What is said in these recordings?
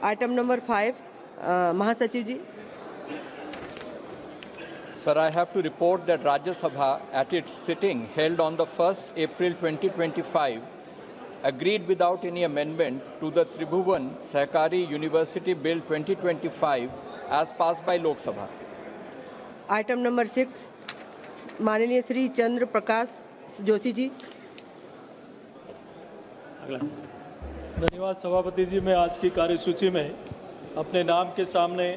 Item number 5, महासचिव जी। Sir, I have to report that Rajya Sabha, at its sitting held on the 1st April 2025, agreed without any amendment to the Tribhuvan Sahakari University Bill 2025 as passed by Lok Sabha. Item number 6, माननीय श्री चंद्र प्रकाश जोशी जी। धन्यवाद सभापति जी। मैं आज की कार्यसूची में अपने नाम के सामने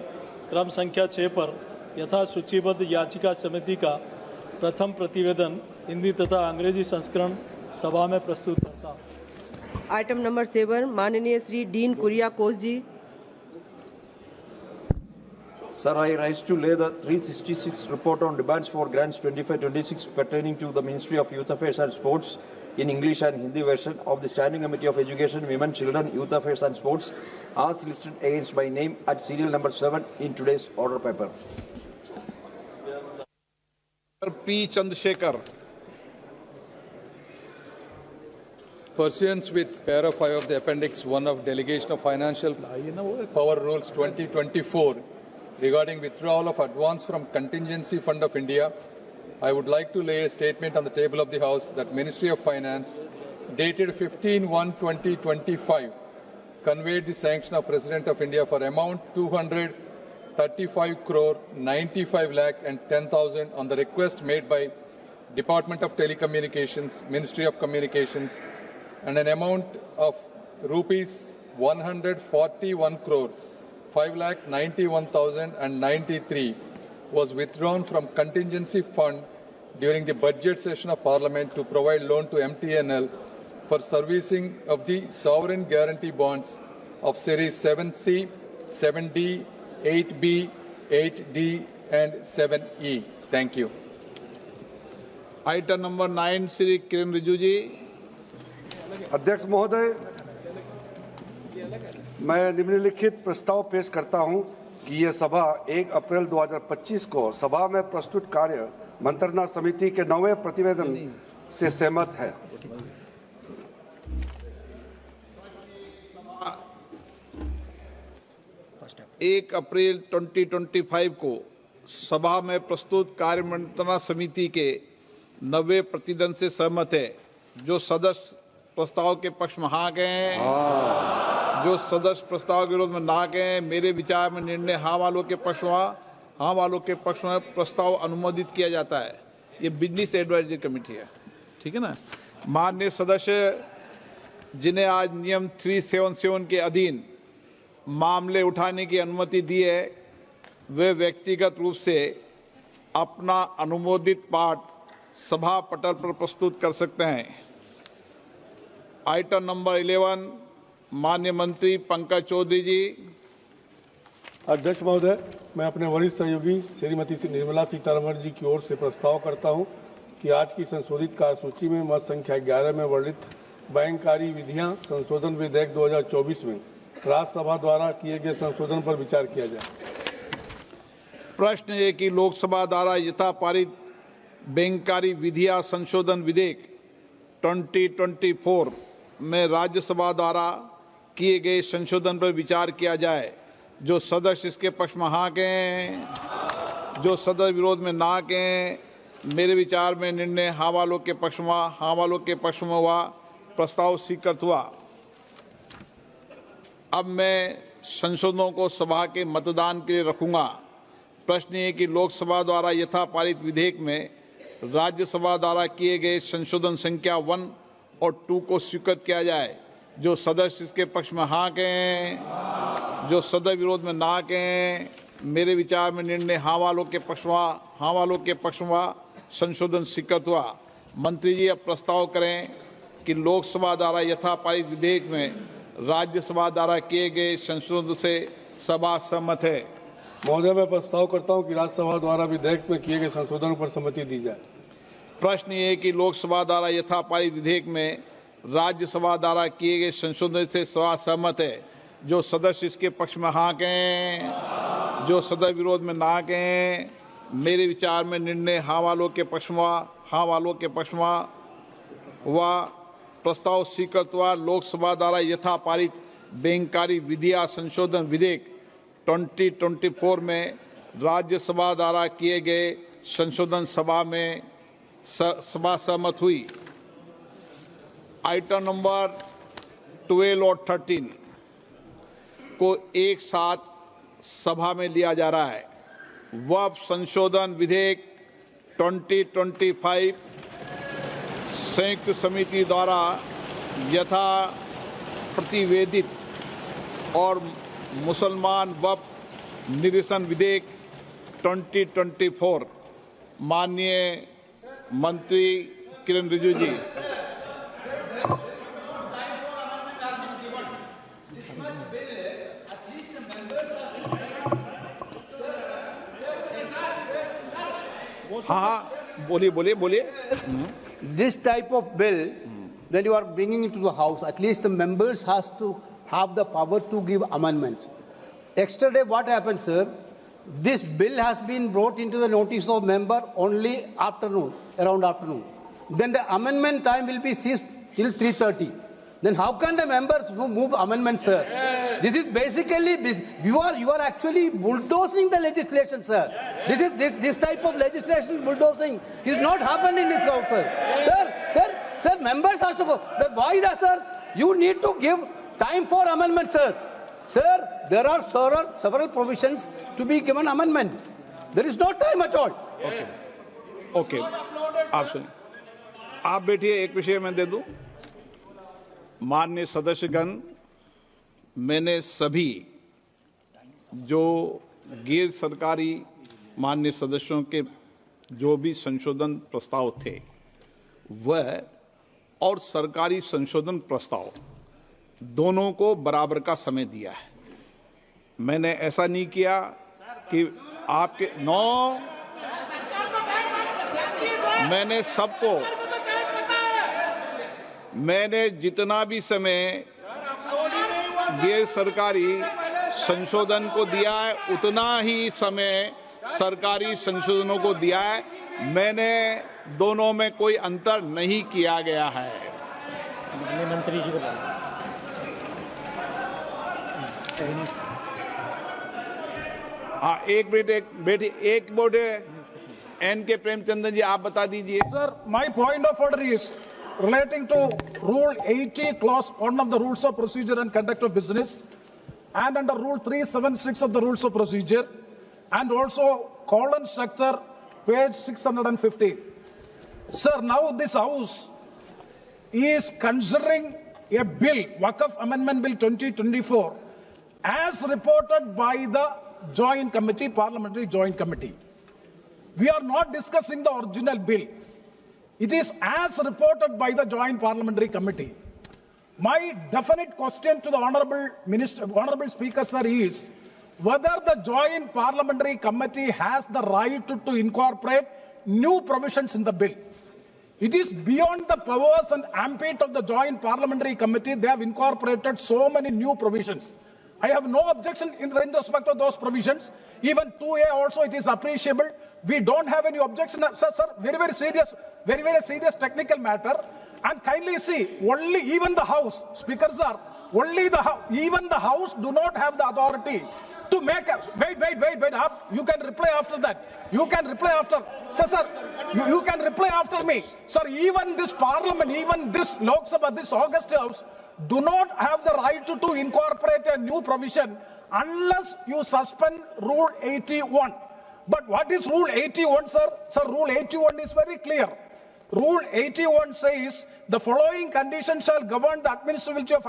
क्रम संख्या 6 पर यथा सूचीबद्ध याचिका समिति का प्रथम प्रतिवेदन हिंदी तथा अंग्रेजी संस्करण सभा में प्रस्तुत करता हूँ। आइटम नंबर 7, माननीय Shri Dean Kuriakose ji. Sir, I rise to lay the 366 report on demands for grants 25-26 pertaining to the Ministry of Youth Affairs and Sports in English and Hindi version of the Standing Committee of Education, Women, Children, Youth Affairs and Sports as listed against my name at serial number 7 in today's order paper. P. Chandrasekhar. Pursuant with para 5 of the Appendix 1 of Delegation of Financial Power Rules 2024 regarding withdrawal of advance from Contingency Fund of India, I would like to lay a statement on the table of the House that Ministry of Finance, dated 15/1/2025, conveyed the sanction of President of India for amount 235 crore 95 lakh and 10,000 on the request made by Department of Telecommunications, Ministry of Communications, and an amount of rupees 141 crore 5 lakh 91,093 was withdrawn from contingency fund during the budget session of Parliament to provide loan to MTNL for servicing of the sovereign guarantee bonds of Series 7C, 7D, 8B, 8D and 7E. Thank you. Item number 9, Shri Kiren Rijiju ji. अध्यक्ष महोदय, मैं निम्नलिखित प्रस्ताव पेश करता हूं कि यह सभा 1 अप्रैल 2025 को सभा में प्रस्तुत कार्य मंत्रणा समिति के 9वें प्रतिवेदन से सहमत है। एक अप्रैल 2025 को सभा में प्रस्तुत कार्य मंत्रणा समिति के 9वें प्रतिवेदन से सहमत है। जो सदस्य प्रस्ताव के पक्ष में हाँ कहें, जो सदस्य प्रस्ताव के विरोध में ना कहें, मेरे विचार में निर्णय हाँ वालों के पक्ष में, हाँ वालों के पक्ष में प्रस्ताव अनुमोदित किया जाता है। ये बिजनेस एडवाइजरी कमेटी है, ठीक है ना। माननीय सदस्य जिन्हें आज नियम 377 के अधीन मामले उठाने की अनुमति दी है, वे व्यक्तिगत रूप से अपना अनुमोदित पाठ सभा पटल पर प्रस्तुत कर सकते हैं। आइटम नंबर 11, माननीय मंत्री पंकज चौधरी जी। अध्यक्ष महोदय, मैं अपने वरिष्ठ सहयोगी श्रीमती निर्मला सीतारमण जी की ओर से प्रस्ताव करता हूं कि आज की संशोधित कार्यसूची में मत संख्या 11 में वर्णित बैंककारी विधियां संशोधन विधेयक 2024 में राज्यसभा द्वारा किए गए संशोधन पर विचार किया जाए। प्रश्न है कि लोकसभा द्वारा यथा पारित बैंककारी विधियां संशोधन विधेयक 2024 में राज्यसभा द्वारा किए गए संशोधन पर विचार किया जाए। जो सदस्य इसके पक्ष में हाँ कहें, जो सदस्य विरोध में ना कहें, मेरे विचार में निर्णय हाँ वालों के पक्ष में, हाँ वालों के पक्ष में हुआ। प्रस्ताव स्वीकृत हुआ। अब मैं संशोधनों को सभा के मतदान के लिए रखूंगा। प्रश्न है कि लोकसभा द्वारा यथा पारित विधेयक में राज्यसभा द्वारा किए गए संशोधन संख्या 1 और 2 को स्वीकृत किया जाए। जो सदस्य इसके पक्ष में हाँ कहें, जो सदस्य विरोध में ना कहें, मेरे विचार में निर्णय हाँ वालों के पक्ष में, हाँ वालों के पक्ष में संशोधन स्वीकृत हुआ। मंत्री जी अब प्रस्ताव करें कि लोकसभा द्वारा यथा पारित विधेयक में राज्यसभा द्वारा किए गए संशोधन से सभा सहमत है। महोदय, मैं प्रस्ताव करता हूं कि राज्यसभा द्वारा विधेयक में किए गए संशोधनों पर सहमति दी जाए। प्रश्न ये है कि लोकसभा द्वारा यथा पारित विधेयक में राज्यसभा द्वारा किए गए संशोधन से सभा सहमत है। जो सदस्य इसके पक्ष में हाँ कहें, जो सदस्य विरोध में ना कहें, मेरे विचार में निर्णय हाँ वालों के पक्ष में, हाँ वालों के पक्ष में हुआ। प्रस्ताव स्वीकृत हुआ। लोकसभा द्वारा यथा पारित बैंककारी विधियां संशोधन विधेयक 2024 में राज्यसभा द्वारा किए गए संशोधन सभा सहमत हुई। आइटम नंबर 12 और 13 को एक साथ सभा में लिया जा रहा है। वक्फ संशोधन विधेयक 2025 संयुक्त समिति द्वारा यथा प्रतिवेदित और मुसलमान वक्फ निरसन विधेयक 2024 माननीय मंत्री किरण रिजिजू जी। हाँ, बोलिए। This type of bill, when you are bringing it to the House, at least the members has to have the power to give amendments. Yesterday, what happened, sir? This bill has been brought into the notice of member only afternoon, around afternoon. Then the amendment time will be ceased till 3:30. Then how can the members move amendments, sir? This is basically you are actually bulldozing the legislation, sir. This type of legislation bulldozing is not happening in this house, sir. Sir, members has to go. Why that, sir? You need to give time for amendment, sir. Sir, there are several provisions to be given amendment. There is no time at all. Okay, आप सुनिए। आप बैठिए, एक विषय मैं दे दूं। माननीय सदस्यगण, मैंने सभी जो गैर सरकारी माननीय सदस्यों के जो भी संशोधन प्रस्ताव थे वह और सरकारी संशोधन प्रस्ताव दोनों को बराबर का समय दिया है। मैंने ऐसा नहीं किया कि आपके मैंने जितना भी समय गैर सरकारी संशोधन को दिया है उतना ही समय सरकारी संशोधनों को दिया है। मैंने दोनों में कोई अंतर नहीं किया गया है। मंत्री जी हाँ, एक मिनट एन के प्रेमचंद्र जी, आप बता दीजिए। Sir, my point of order is relating to Rule 80, Clause 1 of the Rules of Procedure and Conduct of Business, and under Rule 376 of the Rules of Procedure, and also colon sector, page 615. Sir, now this House is considering a bill, Waqf Amendment Bill 2024, as reported by the Joint Committee, Parliamentary Joint Committee. We are not discussing the original bill. It is as reported by the Joint Parliamentary Committee. My definite question to the Honorable Speaker, sir, is whether the Joint Parliamentary Committee has the right to incorporate new provisions in the bill. It is beyond the powers and ambit of the Joint Parliamentary Committee. They have incorporated so many new provisions. I have no objection in respect of those provisions. Even 2A also, it is appreciable. We don't have any objection. Sir, very serious technical matter. And kindly see, even the House, Speaker sir, even the House do not have the authority to make wait. You can reply after that. You can reply after. Sir, you can reply after me. Sir, even this Parliament, even this Lok Sabha, this August House, do not have the right to incorporate a new provision unless you suspend Rule 81. But what is Rule 81, sir? Sir, Rule 81 is very clear. Rule 81 says the following conditions shall govern the administrability of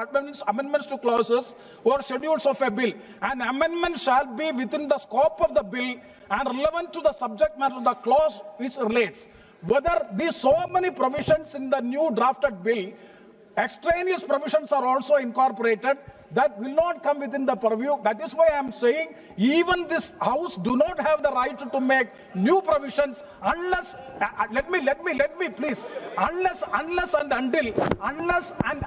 amendments to clauses or schedules of a bill. An amendment shall be within the scope of the bill and relevant to the subject matter of the clause which relates. Whether these so many provisions in the new drafted bill, extraneous provisions are also incorporated, that will not come within the purview. That is why I am saying even this House do not have the right to make new provisions unless, let me please, unless and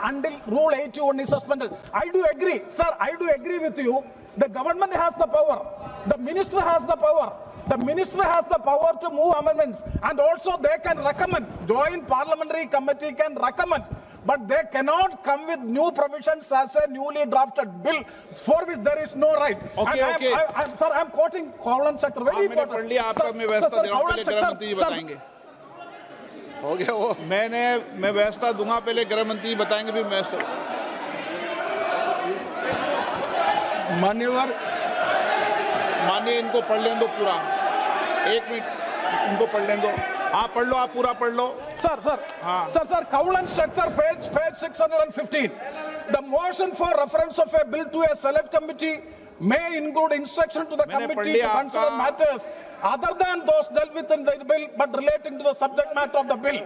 until Rule 81 is suspended. I do agree, sir, I do agree with you. The government has the power. The minister has the power. The minister has the power to move amendments, and also they can recommend. Joint Parliamentary Committee can recommend. but they cannot come with new provisions as a newly drafted bill for which there is no right. Okay, and okay. Sir, I'm quoting column sector. Very मैंने important. पढ़ लिया, आपका मैं व्यवस्था दे रहा हूँ, पहले गृह मंत्री जी sir, बताएंगे। हो गया वो, मैं व्यवस्था दूंगा, पहले गृह मंत्री जी बताएंगे, फिर व्यवस्था। मान्य इनको पढ़ लें दो पूरा, 1 मिनट इनको पढ़ लें दो। आप पढ़ लो, आप पूरा पढ़ लो। Sir, हाँ। Sir, Cowland sector, page 615. The motion for reference of a bill to a select committee may include instruction to the committee to consider matters other than those dealt with in the bill but relating to the subject matter of the bill.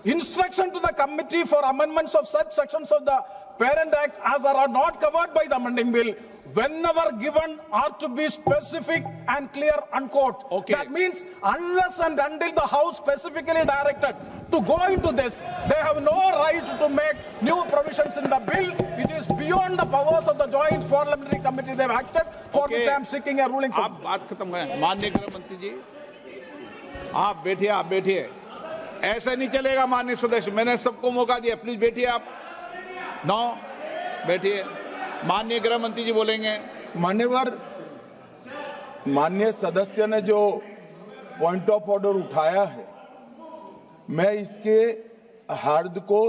Instruction to the committee for amendments of such sections of the Parent Act as are not covered by the amending bill, whenever given, are to be specific and clear, unquote. Okay. That means unless and until the House specifically directed to go into this, they have no right to make new provisions in the bill. It is beyond the powers of the Joint Parliamentary Committee they have acted, for which I am seeking a ruling. आप बात खत्म करें। माननीय गृह मंत्री जी, आप बैठिए। ऐसा नहीं चलेगा माननीय सदस्य, मैंने सबको मौका दिया, प्लीज बैठिए आप। बैठिए। माननीय गृह मंत्री जी बोलेंगे। मान्यवर, माननीय सदस्य ने जो पॉइंट ऑफ ऑर्डर उठाया है, मैं इसके हार्द को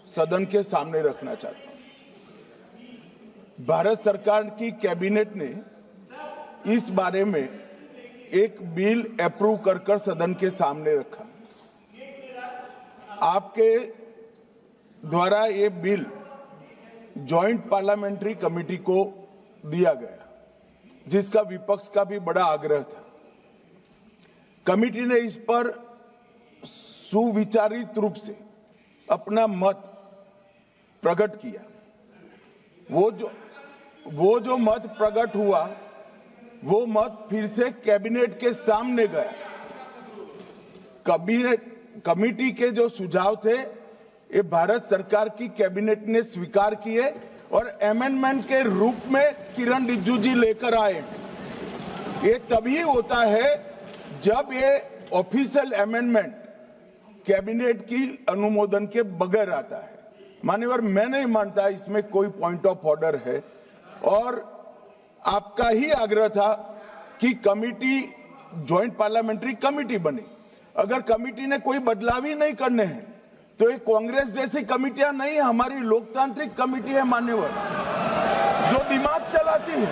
सदन के सामने रखना चाहता हूं। भारत सरकार की कैबिनेट ने इस बारे में एक बिल अप्रूव कर सदन के सामने रखा। आपके द्वारा ये बिल जॉइंट पार्लियामेंट्री कमेटी को दिया गया, जिसका विपक्ष का भी बड़ा आग्रह था। कमेटी ने इस पर सुविचारित रूप से अपना मत प्रकट किया। वो जो मत प्रकट हुआ, वो मत फिर से कैबिनेट के सामने गया। कमेटी के जो सुझाव थे, ये भारत सरकार की कैबिनेट ने स्वीकार किए और अमेंडमेंट के रूप में किरण रिजिजू जी लेकर आए। ये तभी होता है जब ये ऑफिशियल अमेंडमेंट कैबिनेट की अनुमोदन के बगैर आता है। मान्यवर, मैं नहीं मानता इसमें कोई पॉइंट ऑफ ऑर्डर है, और आपका ही आग्रह था कि कमेटी जॉइंट पार्लियामेंट्री कमेटी बने। अगर कमेटी ने कोई बदलाव ही नहीं करने हैं, तो ये कांग्रेस जैसी कमेटियां नहीं, हमारी लोकतांत्रिक कमेटी है मान्यवर, जो दिमाग चलाती है।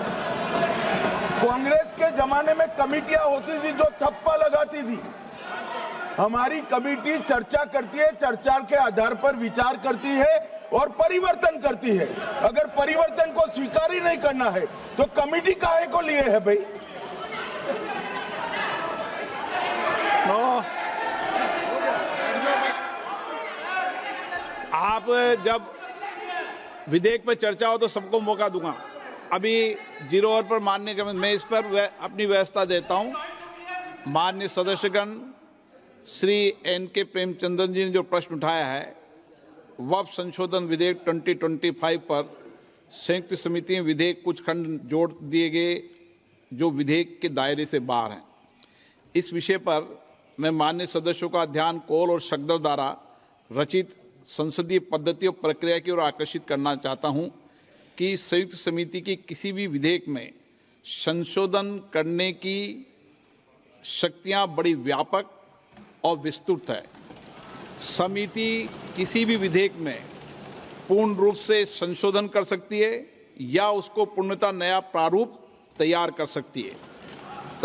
कांग्रेस के जमाने में कमेटियां होती थी जो थप्पा लगाती थी। हमारी कमेटी चर्चा करती है, चर्चा के आधार पर विचार करती है और परिवर्तन करती है। अगर परिवर्तन को स्वीकार ही नहीं करना है, तो कमेटी काहे को लिए है भाई? आप जब विधेयक पर चर्चा हो तो सबको मौका दूंगा। अभी 0 ओवर पर माननीय मैं इस पर अपनी व्यवस्था देता हूं। माननीय सदस्यगण, श्री एन.के. प्रेमचंद्रन जी ने जो प्रश्न उठाया है, वक्फ संशोधन विधेयक 2025 पर संयुक्त समिति में विधेयक कुछ खंड जोड़ दिए गए जो विधेयक के दायरे से बाहर हैं। इस विषय पर मैं माननीय सदस्यों का ध्यान कौल और शब्दों द्वारा रचित संसदीय पद्धति और प्रक्रिया की ओर आकर्षित करना चाहता हूं कि संयुक्त समिति की किसी भी विधेयक में संशोधन करने की शक्तियां बड़ी व्यापक और विस्तृत है। समिति किसी भी विधेयक में पूर्ण रूप से संशोधन कर सकती है या उसको पूर्णतः नया प्रारूप तैयार कर सकती है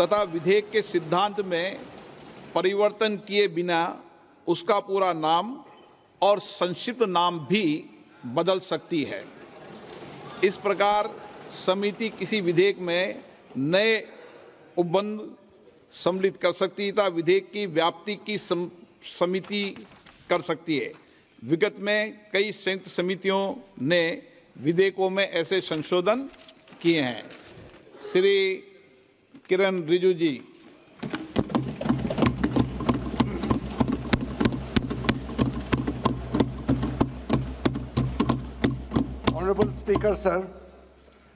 तथा विधेयक के सिद्धांत में परिवर्तन किए बिना उसका पूरा नाम और संक्षिप्त नाम भी बदल सकती है। इस प्रकार समिति किसी विधेयक में नए उपबंध सम्मिलित कर सकती है तथा विधेयक की व्याप्ति की समिति कर सकती है। विगत में कई संयुक्त समितियों ने विधेयकों में ऐसे संशोधन किए हैं। श्री किरण रिजिजू जी। Honorable Speaker, sir,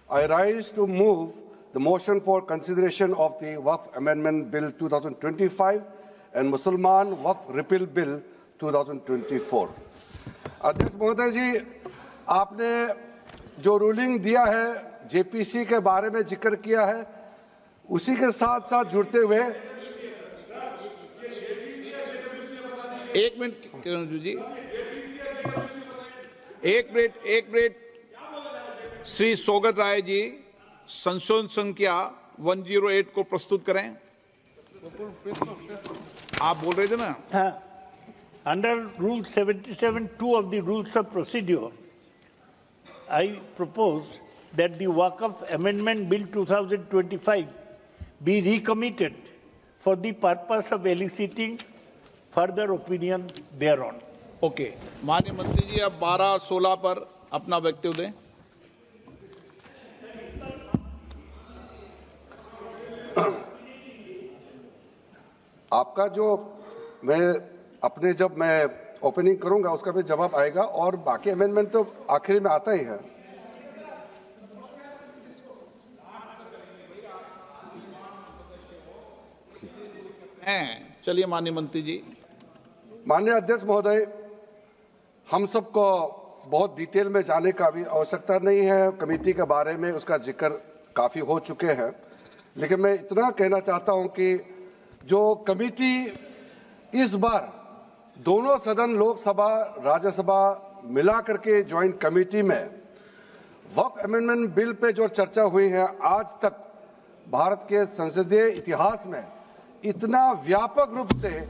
I rise to move the motion for consideration of the Waqf Amendment Bill 2025 and Mussalman Waqf Repeal Bill 2024. अध्यक्ष महोदय जी, आपने जो रूलिंग दिया है जेपीसी के बारे में जिक्र किया है, उसी के साथ साथ जुड़ते हुए एक मिनट किरण जी, एक मिनट श्री सौगत राय जी संशोधन संख्या 108 को प्रस्तुत करें। आप बोल रहे थे ना? हाँ, under rule 77(2) of the rules of procedure, I propose that the Waqf Amendment Bill 2025 be recommitted for the purpose of eliciting further opinion thereon. Okay, माननीय मंत्री जी अब 12 और 16 पर अपना वक्तव्य दें। आपका जो जब मैं ओपनिंग करूंगा उसका भी जवाब आएगा, और बाकी अमेंडमेंट तो आखिरी में आता ही है। चलिए माननीय मंत्री जी। माननीय अध्यक्ष महोदय, हम सबको बहुत डिटेल में जाने का भी आवश्यकता नहीं है। कमेटी के बारे में उसका जिक्र काफी हो चुके हैं, लेकिन मैं इतना कहना चाहता हूं कि जो कमेटी इस बार दोनों सदन लोकसभा राज्यसभा मिला करके ज्वाइंट कमेटी में वक्फ अमेंडमेंट बिल पे जो चर्चा हुई है, आज तक भारत के संसदीय इतिहास में इतना व्यापक रूप से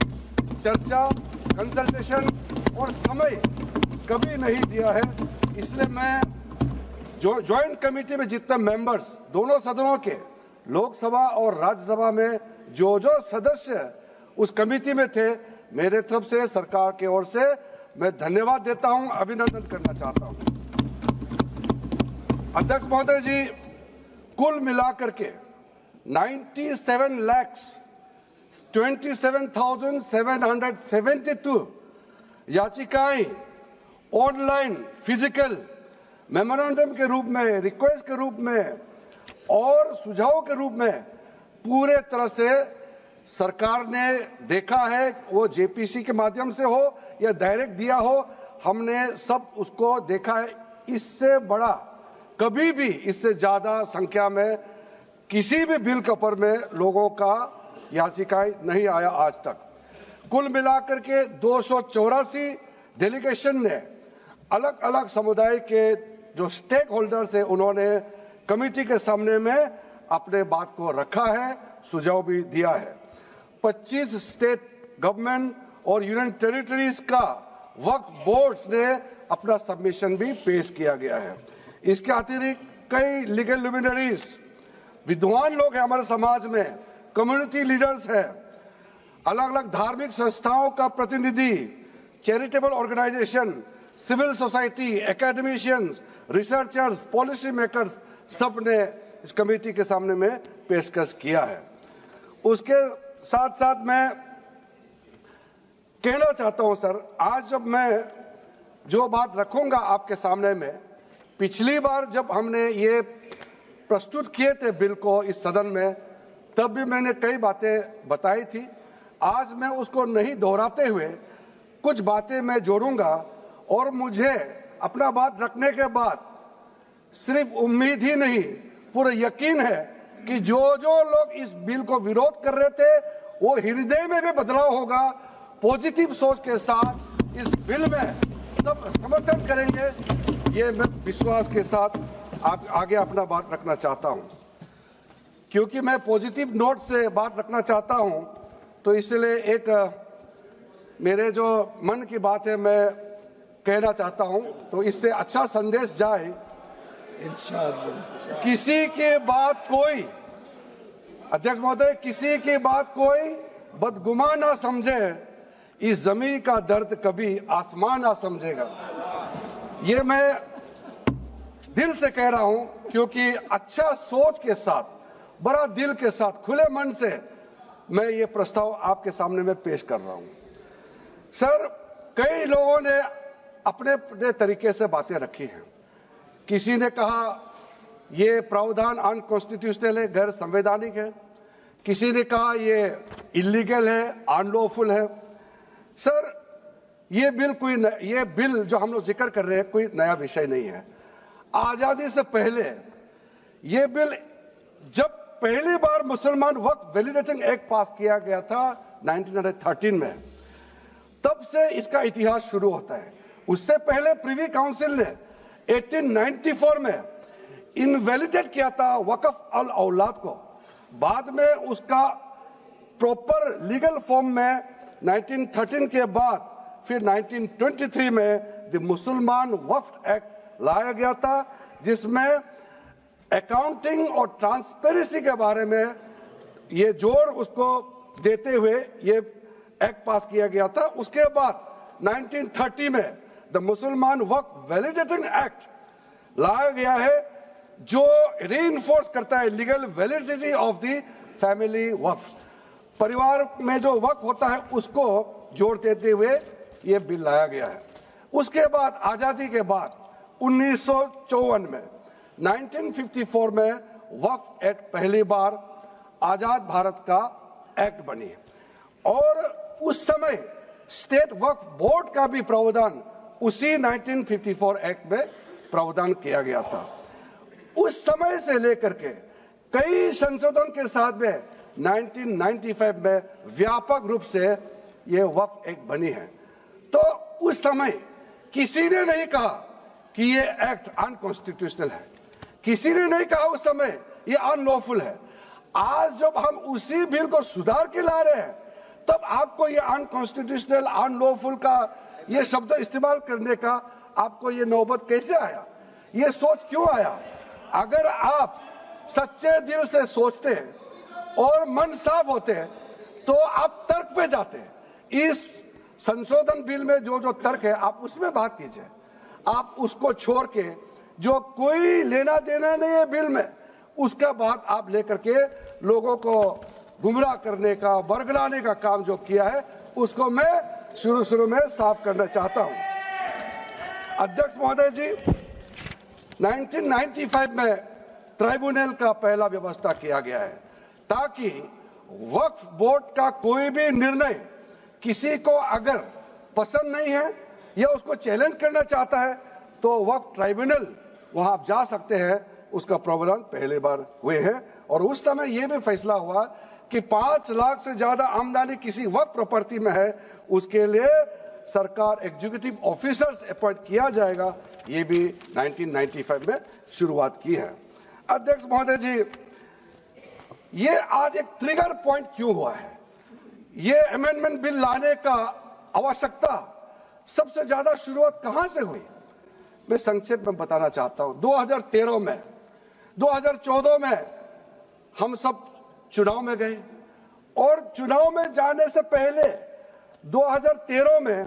चर्चा, कंसल्टेशन और समय कभी नहीं दिया है। इसलिए मैं जो ज्वाइंट कमेटी में जितने मेंबर्स दोनों सदनों के लोकसभा और राज्यसभा में जो सदस्य उस कमेटी में थे, मेरे तरफ से सरकार की ओर से मैं धन्यवाद देता हूं, अभिनंदन करना चाहता हूं। अध्यक्ष महोदय जी, कुल मिलाकर के 97,27,772 याचिकाएं ऑनलाइन, फिजिकल, मेमोरेंडम के रूप में, रिक्वेस्ट के रूप में और सुझाव के रूप में पूरे तरह से सरकार ने देखा है, वो जेपीसी के माध्यम से हो या डायरेक्ट दिया हो, हमने सब उसको देखा है। इससे बड़ा कभी भी, इससे ज्यादा संख्या में किसी भी बिल के ऊपर में लोगों का याचिकाएं नहीं आया आज तक। कुल मिलाकर के 284 डेलीगेशन ने अलग अलग समुदाय के जो स्टेक होल्डर्स है, उन्होंने कमेटी के सामने में अपने बात को रखा है, सुझाव भी दिया है। 25 स्टेट गवर्नमेंट और यूनियन टेरिटरीज का वक्फ बोर्ड्स ने अपना सबमिशन भी पेश किया गया है। इसके अतिरिक्त कई लीगल लुमिनरीज, विद्वान लोग हैं हमारे समाज में, कम्युनिटी लीडर्स हैं, अलग अलग धार्मिक संस्थाओं का प्रतिनिधि, charitable organisation, civil society, academicians, researchers, policy makers, सब ने इस कमेटी के सामने में पेशकश किया है। उसके साथ साथ मैं कहना चाहता हूं सर, आज जब मैं जो बात रखूंगा आपके सामने में, पिछली बार जब हमने ये प्रस्तुत किए थे बिल को इस सदन में, तब भी मैंने कई बातें बताई थी। आज मैं उसको नहीं दोहराते हुए कुछ बातें मैं जोड़ूंगा, और मुझे अपना बात रखने के बाद सिर्फ उम्मीद ही नहीं, पूरा यकीन है कि जो लोग इस बिल को विरोध कर रहे थे, वो हृदय में भी बदलाव होगा। पॉजिटिव सोच के साथ इस बिल में सब समर्थन करेंगे, ये मैं विश्वास के साथ आगे अपना बात रखना चाहता हूं। क्योंकि मैं पॉजिटिव नोट से बात रखना चाहता हूं, तो इसलिए एक मेरे जो मन की बात है मैं कहना चाहता हूं, तो इससे अच्छा संदेश जाए। किसी की बात कोई, अध्यक्ष महोदय, किसी की बात कोई बदगुमान ना समझे, इस जमीन का दर्द कभी आसमान ना समझेगा। ये मैं दिल से कह रहा हूं, क्योंकि अच्छा सोच के साथ, बड़ा दिल के साथ, खुले मन से मैं ये प्रस्ताव आपके सामने में पेश कर रहा हूं। सर, कई लोगों ने अपने अपने तरीके से बातें रखी हैं। किसी ने कहा ये प्रावधान अनकॉन्स्टिट्यूशनल है, गैर संवैधानिक है। किसी ने कहा ये इलीगल है, अनलॉफुल है। सर, ये बिल जो हम लोग जिक्र कर रहे हैं कोई नया विषय नहीं है। आजादी से पहले ये बिल जब पहली बार मुसलमान वक्फ वैलिडेटिंग एक्ट पास किया गया था 1913 में, तब से इसका इतिहास शुरू होता है। उससे पहले प्रिवी काउंसिल ने 1894 में इनवैलिडेट किया था वक्फ अल औलाद को। बाद में उसका प्रॉपर लीगल फॉर्म में 1913 के बाद फिर 1923 में द मुसलमान वक्फ एक्ट लाया गया था, जिसमें अकाउंटिंग और ट्रांसपेरेंसी के बारे में ये जोर उसको देते हुए ये एक्ट पास किया गया था। उसके बाद 1930 में द मुसलमान वक्फ वैलिडेटिंग एक्ट लाया गया है, जो रीइंफोर्स करता है legal validity of the family वक्फ। परिवार में जो वक्फ होता है उसको जोड़ देते हुए ये बिल लाया गया है। उसके बाद आजादी के बाद 1954 में 1954 में वक्फ एक्ट पहली बार आजाद भारत का एक्ट बनी और उस समय स्टेट वक्फ बोर्ड का भी प्रावधान उसी 1954 एक्ट में प्रावधान किया गया था। उस समय से लेकर के कई संशोधन के साथ में 1995 में व्यापक रूप से ये वक्फ एक्ट बनी है। तो उस समय किसी ने नहीं कहा कि ये एक्ट अनकॉन्स्टिट्यूशनल है, किसी ने नहीं कहा उस समय ये अनलॉफुल है। आज जब हम उसी बिल को सुधार के ला रहे हैं तब आपको ये अनकॉन्स्टिट्यूशनल अनलॉफुल का ये शब्द इस्तेमाल करने का आपको ये नौबत कैसे आया, ये सोच क्यों आया? अगर आप सच्चे दिल से सोचते और मन साफ होते तो आप तर्क पे जाते। इस संशोधन बिल में जो जो तर्क है आप उसमें बात कीजिए, आप उसको छोड़ के जो कोई लेना देना नहीं है बिल में उसका बात आप लेकर के लोगों को गुमराह करने का बरगलाने का काम जो किया है उसको मैं शुरू में साफ करना चाहता हूं। अध्यक्ष महोदय जी, 1995 में ट्राइब्यूनल का पहला व्यवस्था किया गया है ताकि वक्फ बोर्ड का कोई भी निर्णय किसी को अगर पसंद नहीं है या उसको चैलेंज करना चाहता है तो वक्फ ट्राइब्यूनल वहां आप जा सकते हैं। उसका प्रावधान पहले बार हुए हैं और उस समय यह भी फैसला हुआ कि 5 लाख से ज्यादा आमदनी किसी वक्फ प्रॉपर्टी में है उसके लिए सरकार एग्जीक्यूटिव ऑफिसर्स अपॉइंट किया जाएगा। ये भी 1995 में शुरुआत की है। अध्यक्ष महोदय जी, ये आज एक ट्रिगर पॉइंट क्यों हुआ है? ये अमेंडमेंट बिल लाने का आवश्यकता सबसे ज्यादा शुरुआत कहां से हुई? मैं संक्षेप में बताना चाहता हूं। 2013 में 2014 में हम सब चुनाव में गए और चुनाव में जाने से पहले 2013 में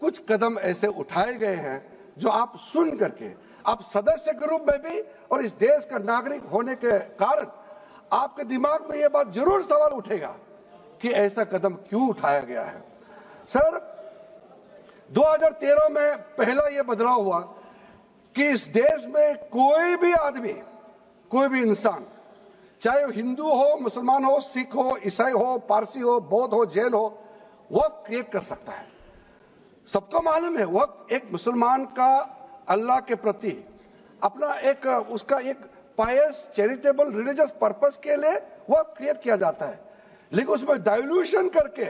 कुछ कदम ऐसे उठाए गए हैं जो आप सुन करके आप सदस्य के रूप में भी और इस देश का नागरिक होने के कारण आपके दिमाग में यह बात जरूर सवाल उठेगा कि ऐसा कदम क्यों उठाया गया है। सर, 2013 में पहला यह बदलाव हुआ कि इस देश में कोई भी आदमी, कोई भी इंसान, चाहे वो हिंदू हो, मुसलमान हो, सिख हो, ईसाई हो, पारसी हो, बौद्ध हो, जैन हो, वक्फ क्रिएट कर सकता है। सबको मालूम है वक्फ एक मुसलमान का अल्लाह के प्रति अपना एक उसका एक पायस चैरिटेबल रिलीजियस पर्पस के लिए वक्फ क्रिएट किया जाता है, लेकिन उसमें डाइल्यूशन करके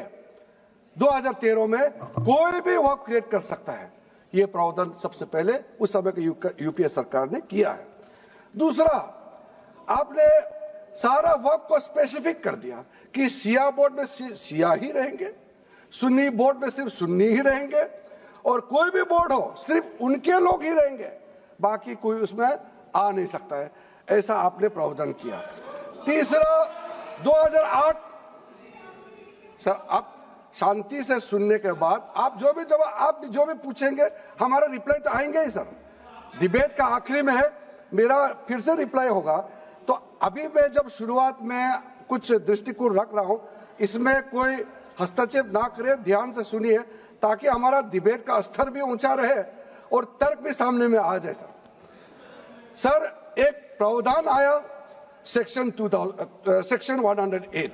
2013 में कोई भी वक्फ क्रिएट कर सकता है। यह प्रावधान सबसे पहले उस समय की यूपीए सरकार ने किया है। दूसरा, आपने सारा वक्फ को स्पेसिफिक कर दिया कि शिया बोर्ड में शिया ही रहेंगे, सुन्नी बोर्ड में सिर्फ सुन्नी ही रहेंगे और कोई भी बोर्ड हो सिर्फ उनके लोग ही रहेंगे, बाकी कोई उसमें आ नहीं सकता है। ऐसा आपने प्रावधान किया। तीसरा, 2008, सर आप शांति से सुनने के बाद आप जो भी पूछेंगे हमारा रिप्लाई तो आएंगे ही सर। डिबेट का आखिरी में है, मेरा फिर से रिप्लाई होगा। तो अभी मैं जब शुरुआत में कुछ दृष्टिकोण रख रहा हूं, इसमें कोई हस्तक्षेप ना करे, ध्यान से सुनिए ताकि हमारा डिबेट का स्तर भी ऊंचा रहे और तर्क भी सामने में आ जाए। सर, एक प्रावधान आया सेक्शन 108।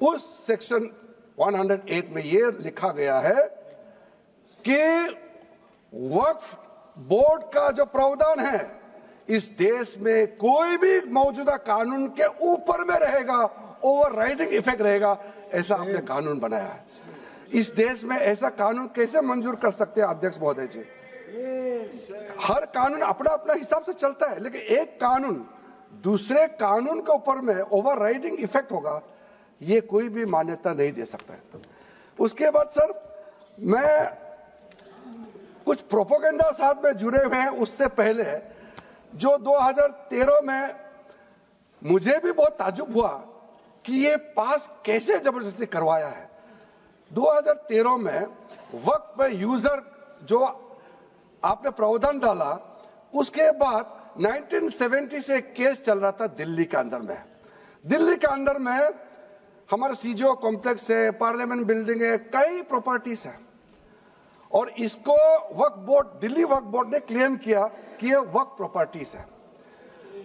उस सेक्शन 108 में यह लिखा गया है कि वक्फ बोर्ड का जो प्रावधान है इस देश में कोई भी मौजूदा कानून के ऊपर में रहेगा, ओवरराइडिंग इफेक्ट रहेगा, ऐसा आपने कानून बनाया है। इस देश में ऐसा कानून कैसे मंजूर कर सकते हैं अध्यक्ष महोदय जी? हर कानून अपना अपना हिसाब से चलता है, लेकिन एक कानून दूसरे कानून के ऊपर में ओवरराइडिंग इफेक्ट होगा, ये कोई भी मान्यता नहीं दे सकता है। उसके बाद सर, मैं कुछ प्रोपोगेंडा साथ में जुड़े हुए हैं। उससे पहले जो 2013 में मुझे भी बहुत ताज्जुब हुआ कि ये पास कैसे जबरदस्ती करवाया है। 2013 में वक्त पे यूजर जो आपने प्रावधान डाला, उसके बाद 1970 से एक केस चल रहा था दिल्ली के अंदर में। दिल्ली के अंदर में हमारा सीजीओ कॉम्प्लेक्स है, पार्लियामेंट बिल्डिंग है, कई प्रॉपर्टीज है, और इसको वक्फ बोर्ड, दिल्ली वक्फ बोर्ड ने क्लेम किया कि ये वक्फ प्रॉपर्टीज है।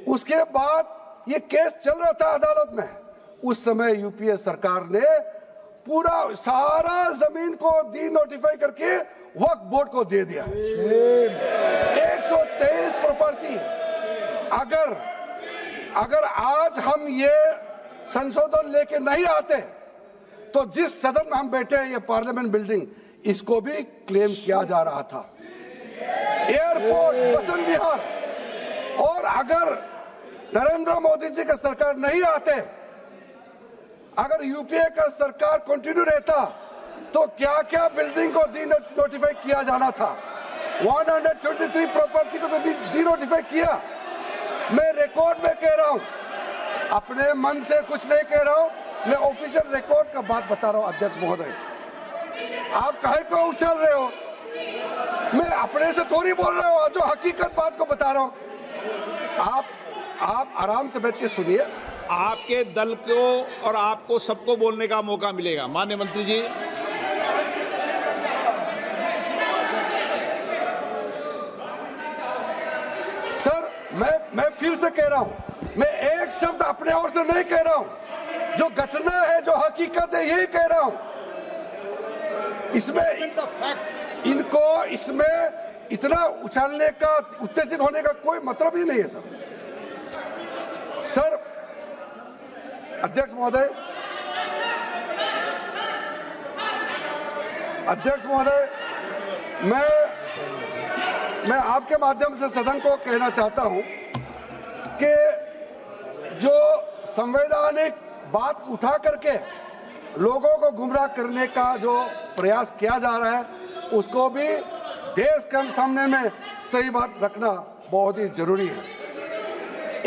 उसके बाद ये केस चल रहा था अदालत में। उस समय यूपीए सरकार ने पूरा सारा जमीन को डी नोटिफाई करके वक्फ बोर्ड को दे दिया। 123 प्रॉपर्टी। अगर आज हम ये संशोधन लेके नहीं आते तो जिस सदन में हम बैठे हैं, ये पार्लियामेंट बिल्डिंग, इसको भी क्लेम किया जा रहा था। एयरपोर्ट, बसंत विहार, और अगर नरेंद्र मोदी जी का सरकार नहीं आते, अगर यूपीए का सरकार कंटिन्यू रहता, तो क्या क्या बिल्डिंग को डी नोटिफाई किया जाना था। 123 प्रॉपर्टी को तो डी नोटिफाई किया। मैं रिकॉर्ड में कह रहा हूं, अपने मन से कुछ नहीं कह रहा हूं, मैं ऑफिशियल रिकॉर्ड का बात बता रहा हूं। अध्यक्ष महोदय, आप काहे को उछल रहे हो? मैं अपने से थोड़ी बोल रहा हूं, जो हकीकत बात को बता रहा हूं। आप आराम से बैठ के सुनिए। आपके दल को और आपको सबको बोलने का मौका मिलेगा। माननीय मंत्री जी, सर, मैं फिर से कह रहा हूं, मैं एक शब्द अपने ओर से नहीं कह रहा हूं। जो घटना है, जो हकीकत है, यही कह रहा हूं। इनको इसमें इतना उछालने का, उत्तेजित होने का कोई मतलब ही नहीं है सर। अध्यक्ष महोदय, मैं आपके माध्यम से सदन को कहना चाहता हूं कि जो संवैधानिक बात उठा करके लोगों को गुमराह करने का जो प्रयास किया जा रहा है, उसको भी देश के सामने में सही बात रखना बहुत ही जरूरी है।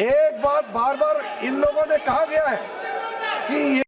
एक बात बार बार इन लोगों ने कहा गया है कि